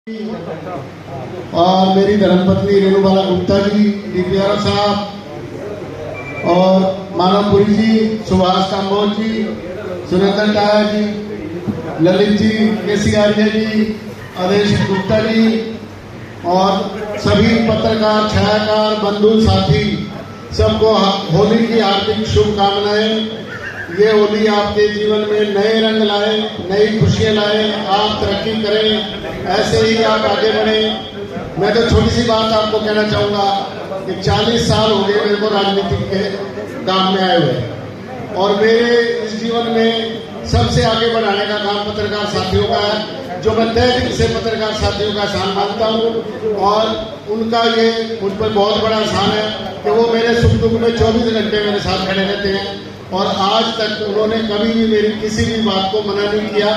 और मेरी धर्मपत्नी रेणुबाला गुप्ता जी, डीपीआर साहब और मानवपुरी जी, सुभाष काम्बोज जी, सुरेंद्र टाया जी, ललित जी, केसी आर्य जी, आदेश गुप्ता जी और सभी पत्रकार, छायाकार, बंधु, साथी सबको होली की हार्दिक शुभकामनाएं। ये होली आपके जीवन में नए रंग लाए, नई खुशियां लाए, आप तरक्की करें, ऐसे ही आप आगे बढ़ें। मैं तो छोटी सी बात आपको कहना चाहूँगा कि 40 साल हो गए मेरे को राजनीति के काम में आए हुए और मेरे इस जीवन में सबसे आगे बढ़ाने का काम पत्रकार साथियों का है, जो मैं तय दिल से पत्रकार साथियों का एहसान मानता हूँ और उनका ये मुझ पर बहुत बड़ा एहसान है कि वो मेरे सुख दुख में 24 घंटे मेरे साथ खड़े रहते हैं और आज तक उन्होंने कभी भी मेरी किसी भी बात को मना नहीं किया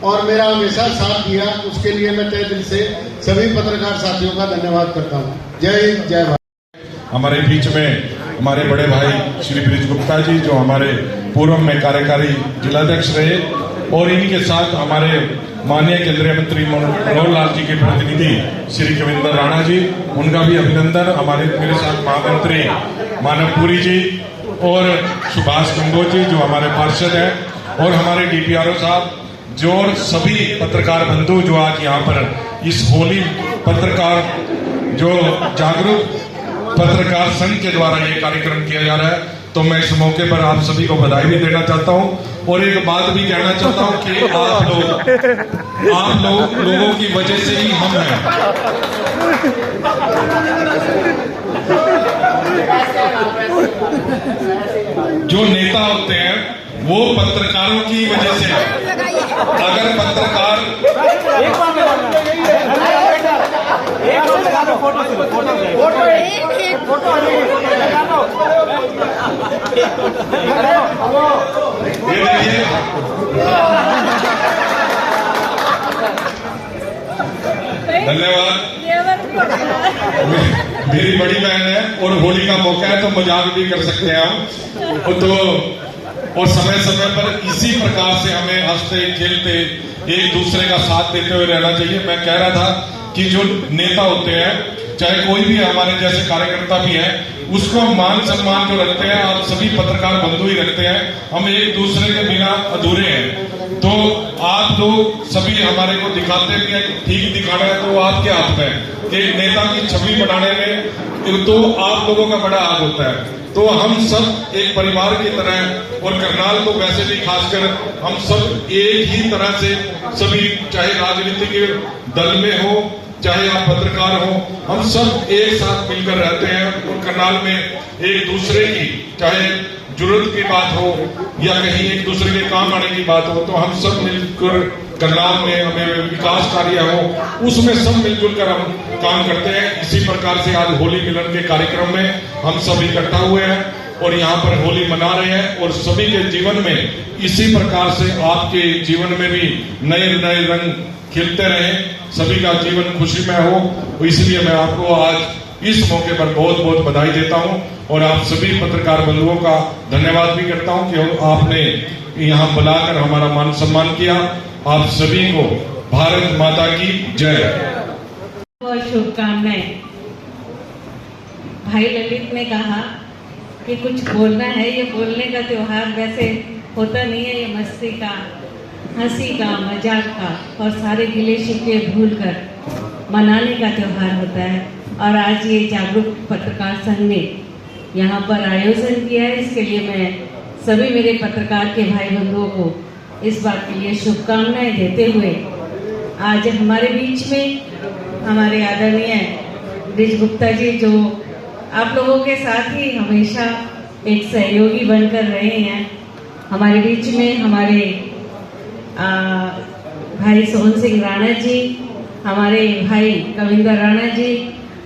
और मेरा हमेशा साथ दिया। उसके लिए मैं तय दिल से सभी पत्रकार साथियों का धन्यवाद करता हूँ। जय हिंद, जय भारत। हमारे बीच में हमारे बड़े भाई श्री ब्रिज गुप्ता जी, जो हमारे पूर्व में कार्यकारी जिलाध्यक्ष रहे, और इनके साथ हमारे माननीय केंद्रीय मंत्री मनोहर लाल जी के प्रतिनिधि श्री कविंदर राणा जी, उनका भी अभिनंदन। हमारे मेरे साथ महामंत्री मानवपुरी जी और सुभाष काम्बोज जी, जो हमारे पार्षद हैं, और हमारे डीपीआरओ साहब, जो और सभी पत्रकार बंधु जो आज यहाँ पर इस होली पत्रकार जो जागरूक पत्रकार संघ के द्वारा ये कार्यक्रम किया जा रहा है, तो मैं इस मौके पर आप सभी को बधाई भी देना चाहता हूँ और एक बात भी कहना चाहता हूँ कि आप लोगों की वजह से ही हम हैं। जो नेता होते हैं वो पत्रकारों की वजह से, अगर पत्रकार धन्यवाद। मेरी बड़ी बहन है और होली का मौका है तो मजाक भी कर सकते हैं हम तो, और समय समय पर इसी प्रकार से हमें हंसते खेलते एक दूसरे का साथ देते हुए रहना चाहिए। मैं कह रहा था कि जो नेता होते हैं, चाहे कोई भी हमारे जैसे कार्यकर्ता भी है, उसको मान सम्मान जो रखते हैं, आप सभी पत्रकार बंधु ही रखते हैं। हम एक दूसरे के बिना अधूरे हैं। तो आप लोग सभी हमारे को दिखाते भी हैं, ठीक दिखाना है तो आपके हाथ में है कि नेता की छवि बनाने में तो आप लोगों का बड़ा हाथ होता है। तो हम सब एक परिवार की तरह, और करनाल तो वैसे भी खासकर हम सब एक ही तरह से सभी, चाहे राजनीति के दल में हो, चाहे आप पत्रकार हो, हम सब एक साथ मिलकर रहते हैं और करनाल में एक दूसरे की, चाहे जरूरत की बात हो या कहीं एक दूसरे के काम आने की बात हो, तो हम सब मिलकर करनाल में हमें विकास कार्य हो, उसमें सब मिलजुल कर हम काम करते हैं। इसी प्रकार से आज होली मिलन के कार्यक्रम में हम सब इकट्ठा हुए हैं और यहाँ पर होली मना रहे हैं और सभी के जीवन में इसी प्रकार से आपके जीवन में भी नए नए रंग खिलते रहे, सभी का जीवन खुशी में हो। इसलिए मैं आपको आज इस मौके पर बहुत बहुत बधाई देता हूं और आप सभी पत्रकार बंधुओं का धन्यवाद भी करता हूं कि आपने यहाँ बुलाकर हमारा मान सम्मान किया। आप सभी को भारत माता की जय। बहुत शुभकामनाएं। भाई ललित ने कहा कि कुछ बोलना है, ये बोलने का त्योहार वैसे होता नहीं है, ये मस्ती का, हंसी का, मजाक का और सारे गिले शिकवे भूल कर मनाने का त्योहार होता है। और आज ये जागरूक पत्रकार संघ ने यहाँ पर आयोजन किया है, इसके लिए मैं सभी मेरे पत्रकार के भाई बंधुओं को इस बात के लिए शुभकामनाएं देते हुए आज हमारे बीच में हमारे आदरणीय ब्रिज गुप्ता जी, जो आप लोगों के साथ ही हमेशा एक सहयोगी बनकर रहे हैं, हमारे बीच में हमारे भाई सोहन सिंह राणा जी, हमारे भाई कविंदर राणा जी,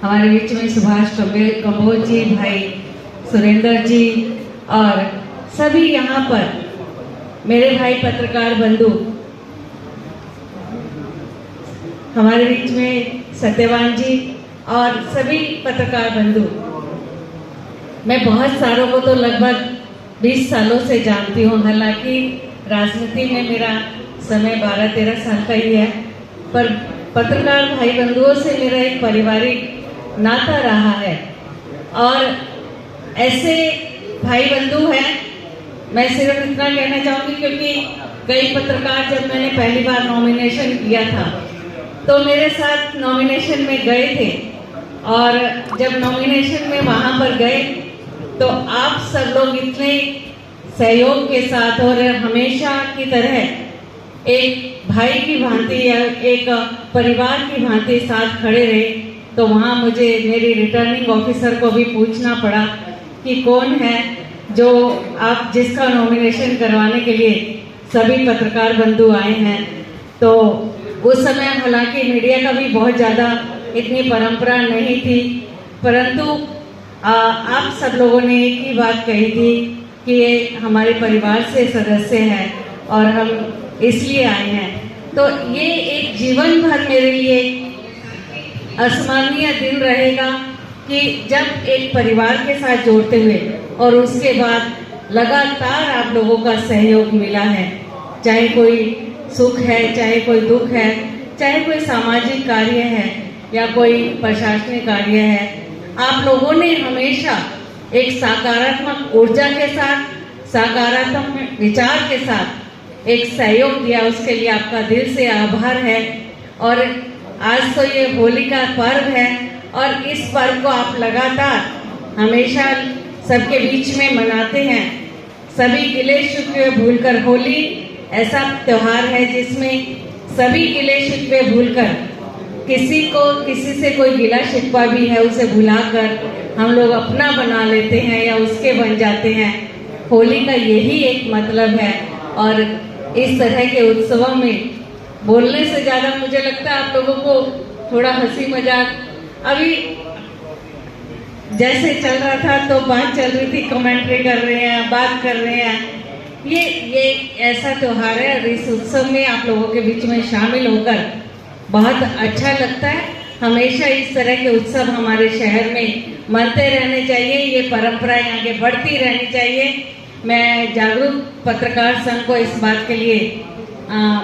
हमारे बीच में सुभाष काम्बोज जी, भाई सुरेंद्र जी और सभी यहाँ पर मेरे भाई पत्रकार बंधु, हमारे बीच में सत्यवान जी और सभी पत्रकार बंधु। मैं बहुत सारों को तो लगभग 20 सालों से जानती हूँ, हालांकि राजनीति में मेरा समय 12-13 साल का ही है, पर पत्रकार भाई बंधुओं से मेरा एक पारिवारिक नाता रहा है और ऐसे भाई बंधु हैं। मैं सिर्फ इतना कहना चाहूँगी क्योंकि कई पत्रकार जब मैंने पहली बार नॉमिनेशन किया था तो मेरे साथ नॉमिनेशन में गए थे और जब नॉमिनेशन में वहाँ पर गए तो आप सब लोग इतने सहयोग के साथ और हमेशा की तरह एक भाई की भांति या एक परिवार की भांति साथ खड़े रहे। तो वहाँ मुझे मेरी रिटर्निंग ऑफिसर को भी पूछना पड़ा कि कौन है जो आप जिसका नॉमिनेशन करवाने के लिए सभी पत्रकार बंधु आए हैं। तो उस समय हालांकि मीडिया का भी बहुत ज़्यादा इतनी परंपरा नहीं थी, परंतु आप सब लोगों ने एक ही बात कही थी कि ये हमारे परिवार से सदस्य हैं और हम इसलिए आए हैं। तो ये एक जीवन भर मेरे लिए अस्मरणीय दिन रहेगा कि जब एक परिवार के साथ जोड़ते हुए और उसके बाद लगातार आप लोगों का सहयोग मिला है, चाहे कोई सुख है, चाहे कोई दुख है, चाहे कोई सामाजिक कार्य है या कोई प्रशासनिक कार्य है, आप लोगों ने हमेशा एक सकारात्मक ऊर्जा के साथ, सकारात्मक विचार के साथ एक सहयोग दिया। उसके लिए आपका दिल से आभार है। और आज तो ये होली का पर्व है और इस पर्व को आप लगातार हमेशा सबके बीच में मनाते हैं। सभी गिले शिकवे भूलकर, होली ऐसा त्योहार है जिसमें सभी गिले शिकवे भूलकर, किसी से कोई गिला शिकवा भी है उसे भुलाकर हम लोग अपना बना लेते हैं या उसके बन जाते हैं। होली का यही एक मतलब है। और इस तरह के उत्सवों में बोलने से ज़्यादा मुझे लगता है आप लोगों को थोड़ा हंसी मजाक, अभी जैसे चल रहा था तो बात चल रही थी, कमेंट्री कर रहे हैं, बात कर रहे हैं। ये ऐसा त्योहार है और इस उत्सव में आप लोगों के बीच में शामिल होकर बहुत अच्छा लगता है। हमेशा इस तरह के उत्सव हमारे शहर में मनते रहने चाहिए, ये परंपराएं आगे बढ़ती रहनी चाहिए। मैं जागरूक पत्रकार संघ को इस बात के लिए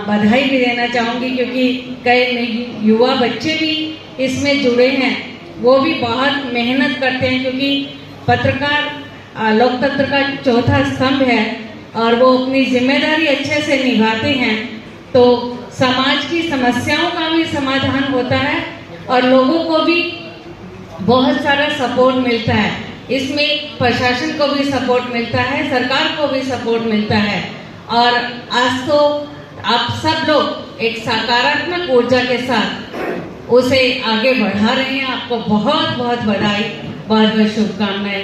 बधाई भी देना चाहूँगी क्योंकि कई युवा बच्चे भी इसमें जुड़े हैं, वो भी बहुत मेहनत करते हैं क्योंकि पत्रकार लोकतंत्र का चौथा स्तंभ है और वो अपनी जिम्मेदारी अच्छे से निभाते हैं। तो समाज की समस्याओं का भी समाधान होता है और लोगों को भी बहुत सारा सपोर्ट मिलता है। इसमें प्रशासन को भी सपोर्ट मिलता है, सरकार को भी सपोर्ट मिलता है। और आज तो आप सब लोग एक सकारात्मक ऊर्जा के साथ उसे आगे बढ़ा रहे हैं। आपको बहुत बहुत बधाई, बहुत बहुत शुभकामनाएं,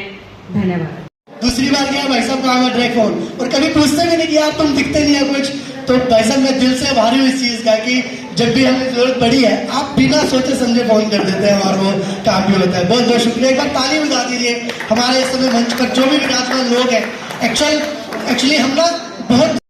धन्यवाद। दूसरी बार गया भाई साहब कहा ड्रैग फोन और कभी पूछते भी नहीं कि यार तुम दिखते नहीं है कुछ। तो भाई साहब मैं दिल से आभारी हूँ इस चीज का कि जब भी हमें जरूरत पड़ी है आप बिना सोचे समझे फोन कर देते हैं और वो काम भी होता है। बहुत बहुत शुक्रिया। एक बार ताली बजा दीजिए हमारे इस समय मंच पर जो भी विराजमान लोग हैं। एक्चुअली हम ना बहुत